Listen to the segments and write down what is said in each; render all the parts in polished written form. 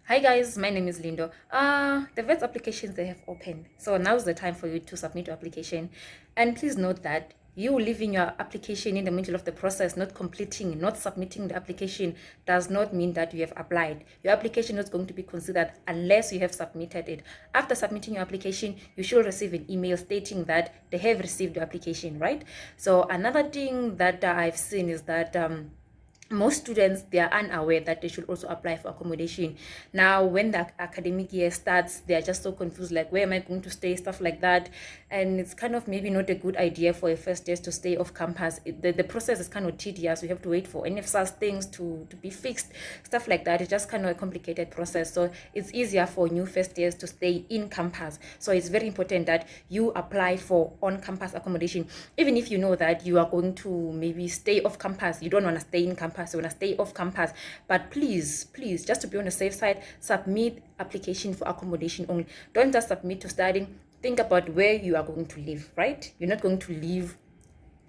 Hi guys, my name is Lindo. The Wits applications, they have opened, so now's the time for you to submit your application. And please note that you leaving your application in the middle of the process, not completing, not submitting the application, does not mean that you have applied. Your application is going to be considered unless you have submitted it. After submitting your application, you should receive an email stating that they have received your application, right? So another thing that I've seen is that most students, they are unaware that they should also apply for accommodation. Now when the academic year starts, they are just so confused, like where am I going to stay, stuff like that. And it's kind of maybe not a good idea for a first year to stay off campus. The process is kind of tedious. We have to wait for NFSAS things to be fixed, stuff like that. It's just kind of a complicated process, so it's easier for new first years to stay in campus. So it's very important that you apply for on-campus accommodation, even if you know that you are going to maybe stay off campus. You don't want to stay in campus, you want to stay off campus, but please, just to be on the safe side, submit application for accommodation only. Don't just submit to studying. Think about where you are going to live, right? You're not going to live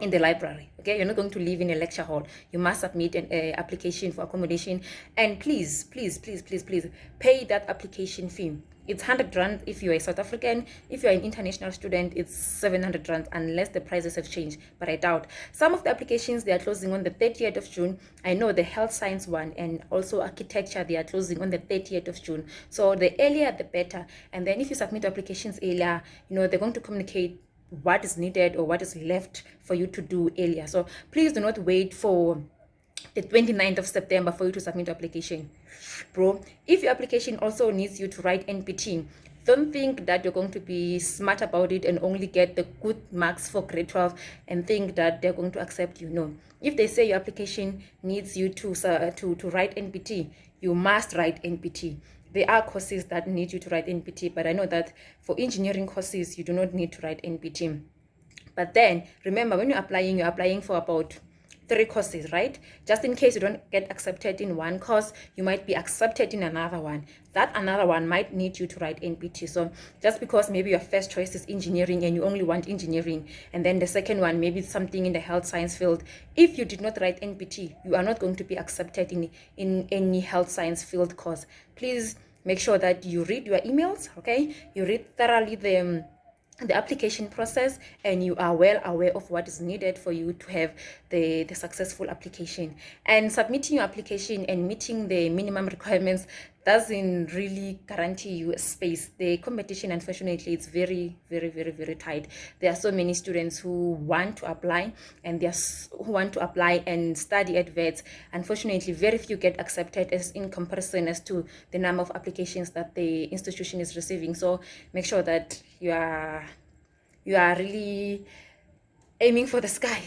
in the library, okay? You're not going to live in a lecture hall. You must submit an application for accommodation. And please pay that application fee. It's 100 rand if you're a South African. If you're an international student, it's 700 rand, unless the prices have changed, but I doubt. Some of the applications, they are closing on the 30th of June. I know the health science one and also architecture, they are closing on the 30th of June. So the earlier the better. And then if you submit applications earlier, they're going to communicate what is needed or what is left for you to do earlier. So please do not wait for the 29th of September for you to submit your application, bro. If your application also needs you to write NPT, don't think that you're going to be smart about it and only get the good marks for grade 12 and think that they're going to accept you. No, if they say your application needs you to write NPT, you must write NPT. There are courses that need you to write NPT, but I know that for engineering courses, you do not need to write NPT. But then remember, when you're applying for about 3 courses, right? Just in case you don't get accepted in one course, you might be accepted in another one. That another one might need you to write NPT. So just because maybe your first choice is engineering and you only want engineering, and then the second one maybe something in the health science field, if you did not write NPT, you are not going to be accepted in any health science field course. Please make sure that you read your emails, okay? You read thoroughly the application process, and you are well aware of what is needed for you to have the successful application. And submitting your application and meeting the minimum requirements doesn't really guarantee you a space. The competition, unfortunately, it's very tight. There are so many students who want to apply, and who want to apply and study at Wits. Unfortunately, very few get accepted as in comparison as to the number of applications that the institution is receiving. So make sure that you are really aiming for the sky.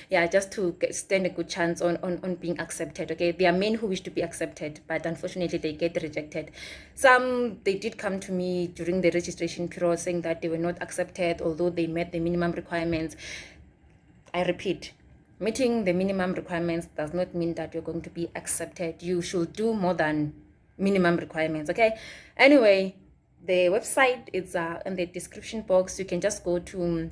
Yeah, just to stand a good chance on being accepted, okay? There are many who wish to be accepted, but unfortunately they get rejected. Some, they did come to me during the registration period saying that they were not accepted although they met the minimum requirements. I repeat, meeting the minimum requirements does not mean that you're going to be accepted. You should do more than minimum requirements, okay? Anyway, the website is in the description box. You can just go to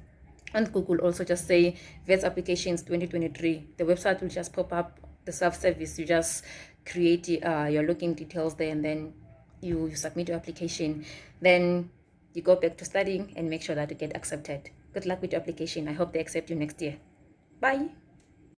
on Google, also just say Wits applications 2023. The website will just pop up, the self-service. You just create your login details there, and then you submit your application. Then you go back to studying and make sure that you get accepted. Good luck with your application. I hope they accept you next year. Bye.